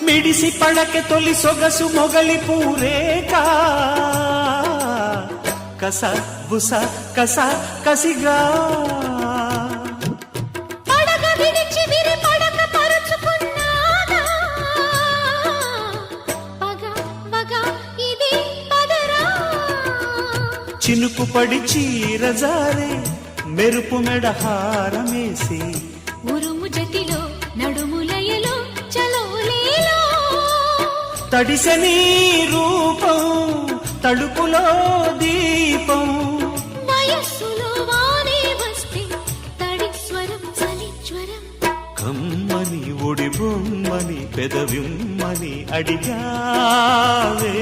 మిడిసి పడకె తొలి సొగసు మొగలి పూరేక కస బుస కస కసిగా పడగ విడిచి విరి పడక పరుచుకున్నాగా పగ వగ ఇది పదరా చినుకు పడి చీరజారే మెరుపు మెడ హారమేసి ఉరుము జతిలో నడుములయలో చలోలేలో తడిసె నీ రూపం తడుపులో దీపం వయస్సులో వానే వస్తే తడి స్వరం చలి జ్వరం కమ్మని ఒడి బొమ్మని పెదవిమ్మని అడిగావే